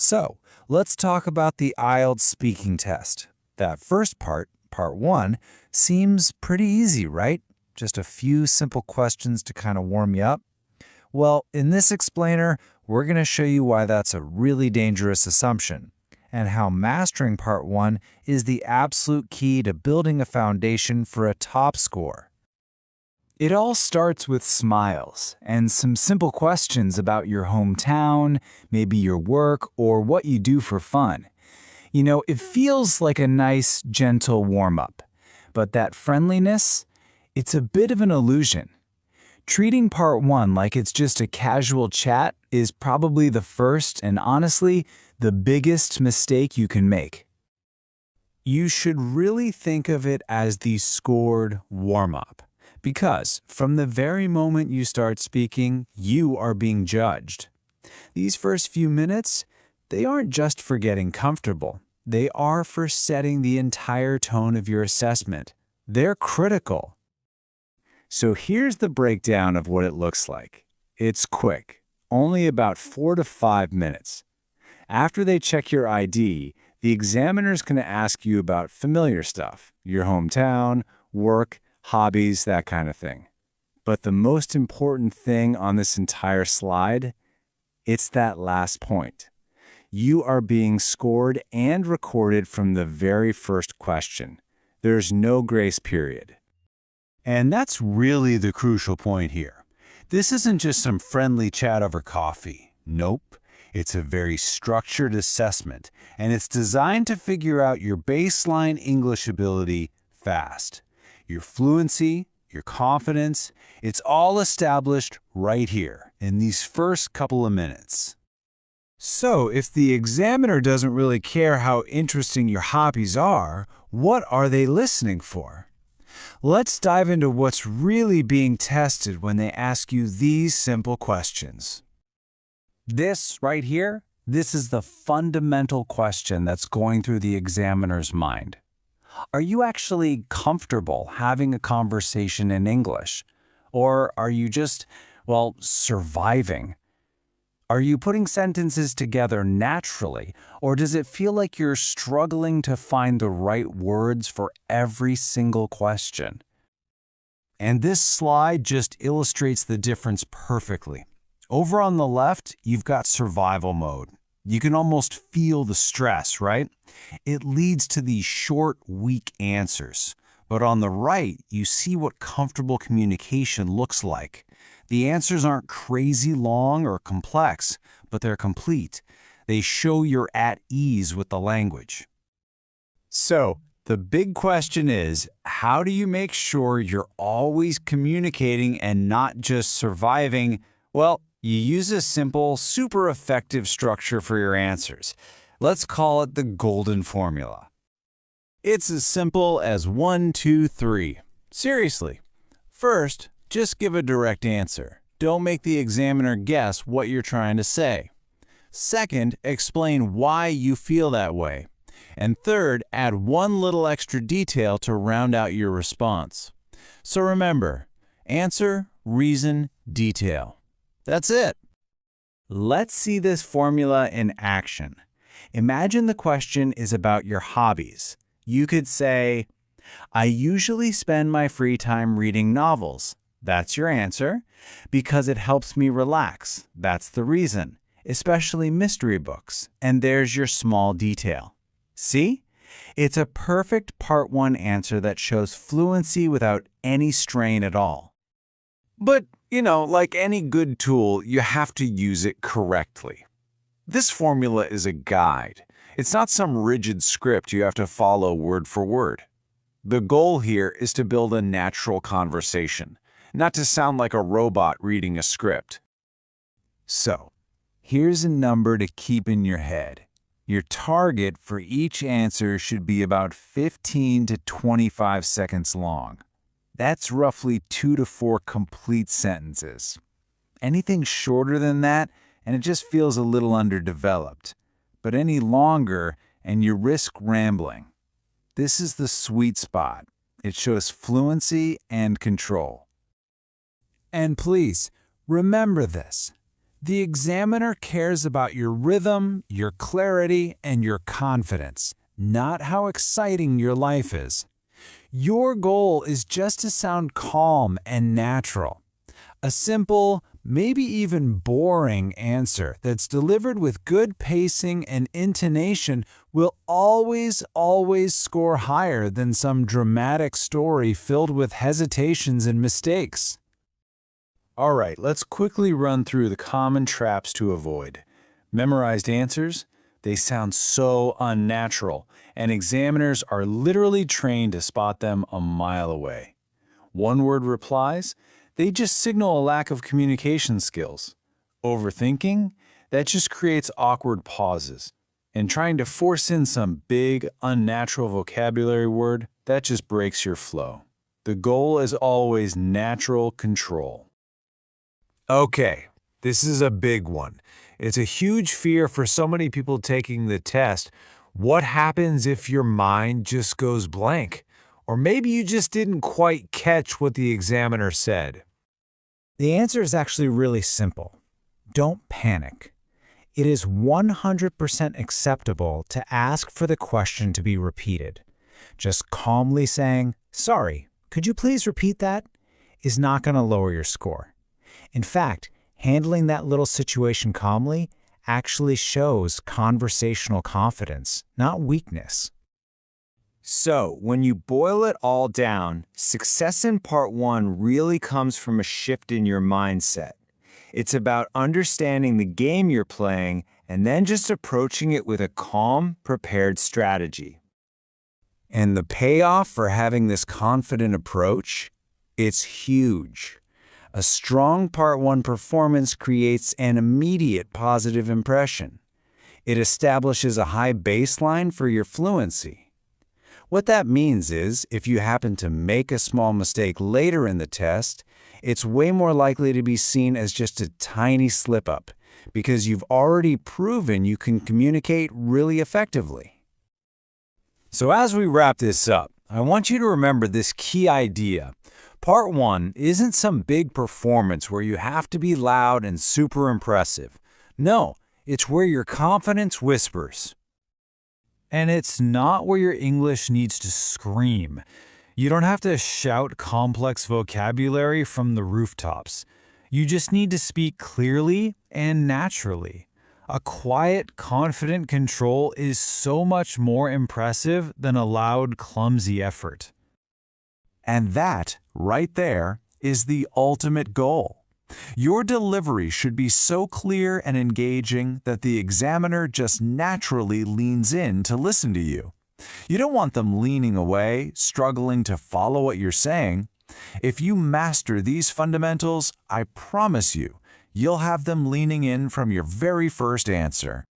So, let's talk about the IELTS speaking test. That first part 1, seems pretty easy, right? Just a few simple questions to kind of warm you up. Well, in this explainer, we're going to show you why that's a really dangerous assumption and how mastering part 1 is the absolute key to building a foundation for a top score. It all starts with smiles and some simple questions about your hometown, maybe your work, or what you do for fun. It feels like a nice, gentle warm-up. But that friendliness, it's a bit of an illusion. Treating part 1 like it's just a casual chat is probably the first and honestly, the biggest mistake you can make. You should really think of it as the scored warm-up. Because from the very moment you start speaking, you are being judged. These first few minutes, they aren't just for getting comfortable. They are for setting the entire tone of your assessment. They're critical. So here's the breakdown of what it looks like. It's quick, only about 4 to 5 minutes. After they check your ID, the examiner's going to ask you about familiar stuff, your hometown, work, hobbies, that kind of thing. But the most important thing on this entire slide, it's that last point. You are being scored and recorded from the very first question. There's no grace period. And that's really the crucial point here. This isn't just some friendly chat over coffee. Nope. It's a very structured assessment, and it's designed to figure out your baseline English ability fast. Your fluency, your confidence, it's all established right here in these first couple of minutes. So, if the examiner doesn't really care how interesting your hobbies are, what are they listening for? Let's dive into what's really being tested when they ask you these simple questions. This right here, this is the fundamental question that's going through the examiner's mind. Are you actually comfortable having a conversation in English? Or are you just, surviving? Are you putting sentences together naturally, or does it feel like you're struggling to find the right words for every single question? And this slide just illustrates the difference perfectly. Over on the left, you've got survival mode. You can almost feel the stress, right? It leads to these short, weak answers. But on the right, you see what comfortable communication looks like. The answers aren't crazy long or complex, but they're complete. They show you're at ease with the language. So, the big question is, how do you make sure you're always communicating and not just surviving? Well, you use a simple, super effective structure for your answers. Let's call it the golden formula. It's as simple as 1, 2, 3. Seriously. First, just give a direct answer. Don't make the examiner guess what you're trying to say. Second, explain why you feel that way. And third, add one little extra detail to round out your response. So remember, answer, reason, detail. That's it. Let's see this formula in action. Imagine the question is about your hobbies. You could say, I usually spend my free time reading novels. That's your answer. Because it helps me relax. That's the reason. Especially mystery books. And there's your small detail. See? It's a perfect part 1 answer that shows fluency without any strain at all. But, like any good tool, you have to use it correctly. This formula is a guide. It's not some rigid script you have to follow word for word. The goal here is to build a natural conversation, not to sound like a robot reading a script. So, here's a number to keep in your head. Your target for each answer should be about 15 to 25 seconds long. That's roughly 2 to 4 complete sentences. Anything shorter than that, and it just feels a little underdeveloped. But any longer, and you risk rambling. This is the sweet spot. It shows fluency and control. And please, remember this. The examiner cares about your rhythm, your clarity, and your confidence, not how exciting your life is. Your goal is just to sound calm and natural. A simple, maybe even boring answer that's delivered with good pacing and intonation will always score higher than some dramatic story filled with hesitations and mistakes. All right, let's quickly run through the common traps to avoid. Memorized answers, they sound so unnatural, and examiners are literally trained to spot them a mile away. One-word replies, they just signal a lack of communication skills. Overthinking, that just creates awkward pauses. And trying to force in some big, unnatural vocabulary word, that just breaks your flow. The goal is always natural control. Okay, this is a big one. It's a huge fear for so many people taking the test. What happens if your mind just goes blank? Or maybe you just didn't quite catch what the examiner said. The answer is actually really simple. Don't panic. It is 100% acceptable to ask for the question to be repeated. Just calmly saying, "Sorry, could you please repeat that?" is not going to lower your score. In fact, handling that little situation calmly actually shows conversational confidence, not weakness. So, when you boil it all down, success in part one really comes from a shift in your mindset. It's about understanding the game you're playing and then just approaching it with a calm, prepared strategy. And the payoff for having this confident approach? It's huge. A strong Part 1 performance creates an immediate positive impression. It establishes a high baseline for your fluency. What that means is, if you happen to make a small mistake later in the test, it's way more likely to be seen as just a tiny slip-up, because you've already proven you can communicate really effectively. So as we wrap this up, I want you to remember this key idea. Part 1 isn't some big performance where you have to be loud and super impressive. No, it's where your confidence whispers. And it's not where your English needs to scream. You don't have to shout complex vocabulary from the rooftops. You just need to speak clearly and naturally. A quiet, confident control is so much more impressive than a loud, clumsy effort. And that, right there, is the ultimate goal. Your delivery should be so clear and engaging that the examiner just naturally leans in to listen to you. You don't want them leaning away, struggling to follow what you're saying. If you master these fundamentals, I promise you, you'll have them leaning in from your very first answer.